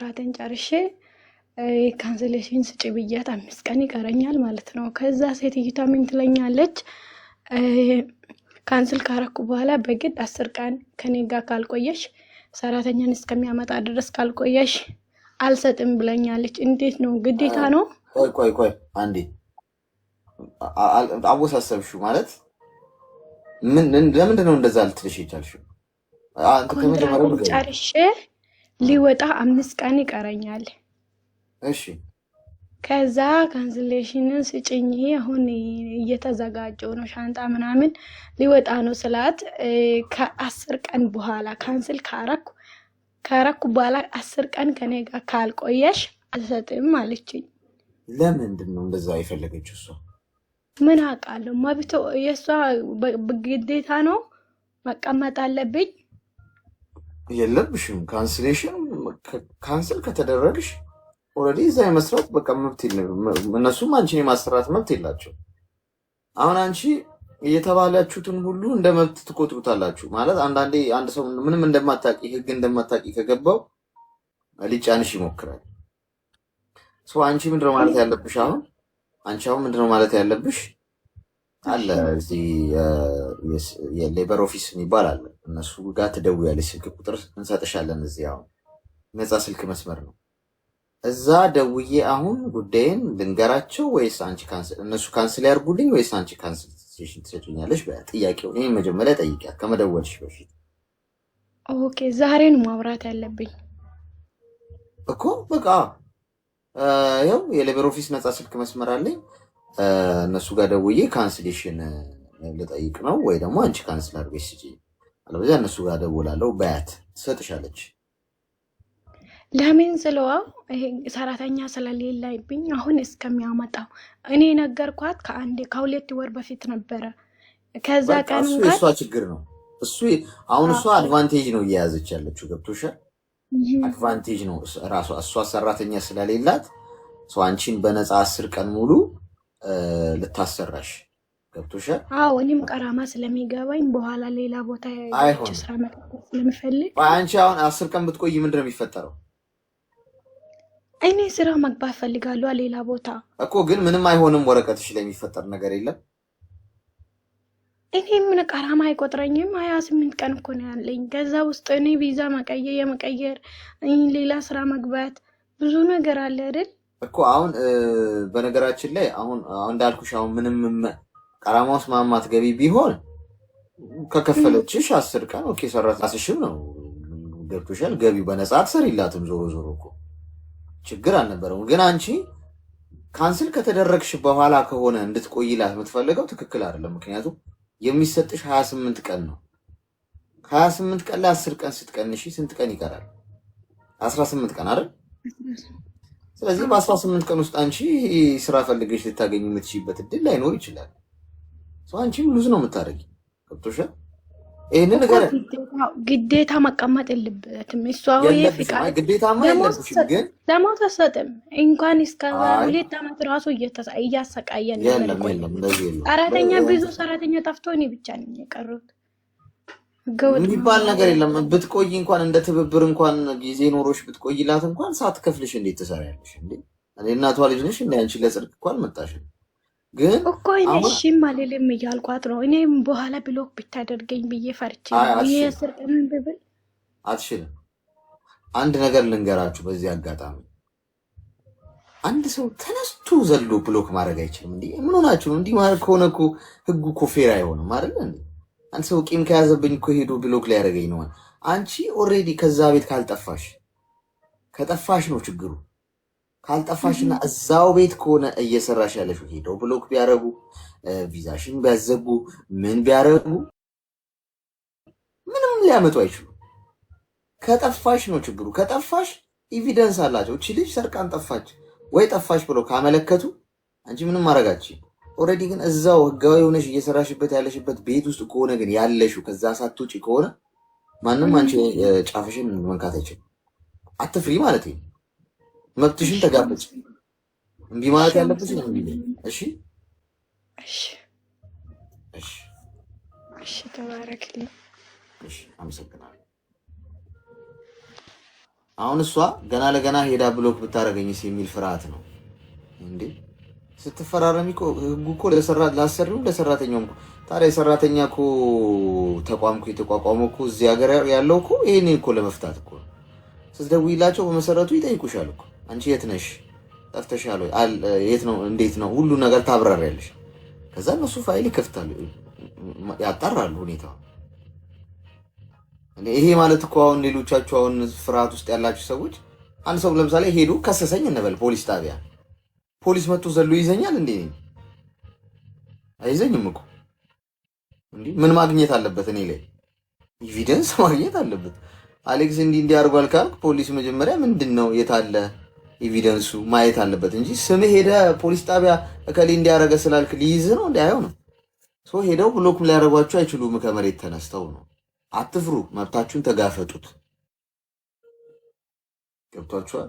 ሰዓትን ጨርሼ ካንስሌሽን ስጪ ብያት 5 ቀን ይቀረኛል ማለት ነው። ከዛ ሴትዮዋ ምን ትለኛለች? ካንስል ካረኩ በኋላ በግድ 10 ቀን ከኔ ጋር ካልቆየሽ ሰራተኛን እስከሚያመጣ ድረስ ካልቆየሽ አልሰጥም ብለኛለች። እንዴት ነው? ግዴታ ነው? ቆይ አንዴ አወሳሰብሽው ማለት ለምንድን ነው እንደዛ ልትልሽ የቻልሽው? ኮንትራቱን ጨርሼ ሊወጣ 5 ቀን ይቀረኛል። እሺ ከዛ ካንስሌሽንን ስጭኝ አሁን እየተዘጋጀው ነው ሻንጣ ምናምን ሊወጣ ነው ስላት ከ10 ቀን በኋላ ካንስል ካረኩ በኋላ 10 ቀን ከኔ ጋር ካልቆየሽ አልሰጥም አለችኝ። ለምንድን ነው እንደዛ የፈለገችው እሷ? ምን አውቃለሁ። መብቶ የእሷ ግዴታ ነው መቀመጥ አለብኝ። የለብሽም። ካንስል ከተደረግሽ ኦልሬዲ እዛ የመስራት በቃ መብት የለም። እነሱም አንቺን የማሰራት መብት የላቸው። አሁን አንቺ እየተባላችሁትን ሁሉ እንደ መብት ትቆጥሩታላችሁ ማለት አንዳንዴ አንድ ሰው ምንም እንደማታቂ ህግ እንደማታቂ ከገባው ሊጫንሽ ይሞክራል። ሰው አንቺ ምንድነው ማለት ያለብሽ? አሁን ምንድነው ማለት ያለብሽ? አለ እዚህ የሌበር ኦፊስ የሚባል አለ። እነሱ ጋር ትደውያለሽ። ስልክ ቁጥር እንሰጥሻለን። እዚህ አሁን ነፃ ስልክ መስመር ነው። እዛ ደውዬ አሁን ጉዳይን ልንገራቸው ወይስ አንቺ እነሱ ካንስል ያርጉልኝ ወይስ አንቺ ካንስሌሽን ትሰጪኛለሽ? ጥያቄው ይሄን መጀመሪያ ጠይቂያት ከመደወልሽ በፊት። ኦኬ ዛሬ ነው ማውራት ያለብኝ እኮ በቃ ያው የሌበር ኦፊስ ነፃ ስልክ መስመር አለኝ። እነሱ ጋር ደውዬ ካንስሌሽን ልጠይቅ ነው ወይ ደግሞ አንቺ ካንስል አድርገሽ ስጪ፣ አለበለዚያ እነሱ ጋር ደውላለሁ በያት ትሰጥሻለች። ለምን ስለዋ ይሄ ሰራተኛ ስለሌለብኝ አሁን እስከሚያመጣው እኔ ነገርኳት። ከ2 ወር በፊት ነበረ። ከዛ ቀን ጋር እሷ ችግር ነው እሱ። አሁን እሷ አድቫንቴጅ ነው እየያዘች ያለችው። ገብቶሻል? አድቫንቴጅ ነው ራሷ። እሷ ሰራተኛ ስለሌላት ሰው አንቺን በነፃ 10 ቀን ሙሉ ልታሰራሽ። ገብቶሻል? አዎ እኔም ቀራማ ስለሚገባኝ በኋላ ሌላ ቦታ ስራ መቀጠል ስለምፈልግ አንቺ አሁን 10 ቀን ብትቆይ ምንድነው የሚፈጠረው? እኔ ስራ መግባት ፈልጋለሁ ሌላ ቦታ እኮ። ግን ምንም አይሆንም። ወረቀትሽ ላይ የሚፈጠር ነገር የለም። እኔ ምን ቀራማ አይቆጥረኝም። 28 ቀን እኮ ነው ያለኝ። ከዛ ውስጥ እኔ ቪዛ የመቀየር ሌላ ስራ መግባት ብዙ ነገር አለ አይደል እኮ። አሁን በነገራችን ላይ አሁን እንዳልኩሽ አሁን ምንም ቀራማ ውስጥ ማማት ገቢ ቢሆን ከከፈለችሽ 10 ቀን ኦኬ ሰራተኛሽም ነው። ገብቶሻል? ገቢው በነፃ አትሰሪላትም። ዞሮ እኮ ችግር አልነበረውም። ግን አንቺ ካንስል ከተደረግሽ በኋላ ከሆነ እንድትቆይላት የምትፈልገው ትክክል አይደለም። ምክንያቱም የሚሰጥሽ 28 ቀን ነው። 28 ቀን ላይ 10 ቀን ስትቀንሺ ስንት ቀን ይቀራል? 18 ቀን አይደል? ስለዚህ በ18 ቀን ውስጥ አንቺ ስራ ፈልገሽ ልታገኝ የምትችይበት እድል ላይኖር ይችላል። አንቺም ሉዝ ነው የምታደርጊ። ገብቶሻል? ይሄንን ነገር ግዴታ መቀመጥ የለበትም። እሷ ግዴታማ የለብሽም። ግን ደሞዝ አትሰጥም እንኳን እስከ 2 ዓመት ራሱ እያሰቃየን ሰራተኛ ብዙ ሰራተኛ ጠፍቶ እኔ ብቻ ነኝ የቀሩት። የሚባል ነገር የለም። ብትቆይ እንኳን እንደ ትብብር እንኳን ጊዜ ኖሮሽ ብትቆይላት እንኳን ሳትከፍልሽ እንዴት ትሰሪያለሽ እንዴ? እኔ እናቷ ልጅ ነሽ እንዴ? አንቺ ለጽድቅ እንኳን መጣሽ። ግን እኮ እኔ እሺም አልልም እያልኳት ነው። እኔም በኋላ ብሎክ ብታደርገኝ ብዬ ፈርቼ ነው። ይሄ ስርቀምን ብብል አትችልም። አንድ ነገር ልንገራችሁ በዚህ አጋጣሚ፣ አንድ ሰው ተነስቶ ዘሎ ብሎክ ማድረግ አይችልም። እንዴ ምን ሆናችሁ ነው? እንዲህ ማለት ከሆነ እኮ ህጉ እኮ ፌር አይሆንም አይደል እንዴ? አንድ ሰው ቂም ከያዘብኝ እኮ ሄዶ ብሎክ ሊያደርገኝ ነው። አንቺ ኦልሬዲ ከዛ ቤት ከጠፋሽ ነው ችግሩ። ካልጠፋሽና እዛው ቤት ከሆነ እየሰራሽ ያለሽ ሄደው ብሎክ ቢያረጉ ቪዛሽን ቢያዘጉ ምን ቢያረጉ ምንም ሊያመጡ አይችሉም። ከጠፋሽ ነው ችግሩ። ከጠፋሽ ኤቪደንስ አላቸው። እቺ ልጅ ሰርቃን ጠፋች ወይ ጠፋሽ ብሎ ካመለከቱ አንቺ ምንም ማረጋችሁ። ኦልሬዲ ግን እዛው ህጋዊ ሆነሽ እየሰራሽበት ያለሽበት ቤት ውስጥ ከሆነ ግን ያለሽው ከዛ ሳትወጪ ከሆነ ማንም አንቺ ጫፍሽን መንካት አይችልም። አትፍሪ ማለት ነው። መብትሽን ተጋፈጭ። እምቢ ማለት ያለብሽ ነው። እሺ እሺ እሺ እሺ። ተባረክልኝ። እሺ አመሰግናለሁ። አሁን እሷ ገና ለገና ሄዳ ብሎክ ብታረገኝስ የሚል ፍርሃት ነው እንዴ? ስትፈራረሚ እኮ ህጉ እኮ ላሰሪውም ለሰራተኛውም እኮ። ታዲያ የሰራተኛ እኮ ተቋም እኮ የተቋቋመው እኮ እዚህ ሀገር ያለው እኮ ይሄንን እኮ ለመፍታት እኮ። ስትደውይላቸው በመሰረቱ ይጠይቁሻል እኮ አንቺ የት ነሽ? ጠፍተሻል ወይ? የት ነው? እንዴት ነው? ሁሉ ነገር ታብራሪያለሽ። ከዛ እነሱ ፋይል ይከፍታሉ፣ ያጣራሉ ሁኔታው። ይሄ ማለት እኮ አሁን ሌሎቻችሁ አሁን ፍርሃት ውስጥ ያላችሁ ሰዎች አንድ ሰው ለምሳሌ ሄዱ ከሰሰኝ እንበል ፖሊስ ጣቢያ፣ ፖሊስ መጥቶ ዘሎ ይዘኛል እንዴ? አይዘኝም እኮ እንዴ። ምን ማግኘት አለበት? እኔ ላይ ኤቪደንስ ማግኘት አለበት። አሌክስ እንዲህ አድርጓል ካልክ ፖሊስ መጀመሪያ ምንድነው የታለ ኤቪደንሱ ማየት አለበት እንጂ ስም ሄደ ፖሊስ ጣቢያ እከሌ እንዲያረገ ስላልክ ሊይዝ ነው እንዴ? አይሆንም። ሶ ሄደው ብሎክም ሊያደርጓችሁ አይችሉም። ከመሬት ተነስተው ነው። አትፍሩ፣ መብታችሁን ተጋፈጡት። ገብቷችኋል?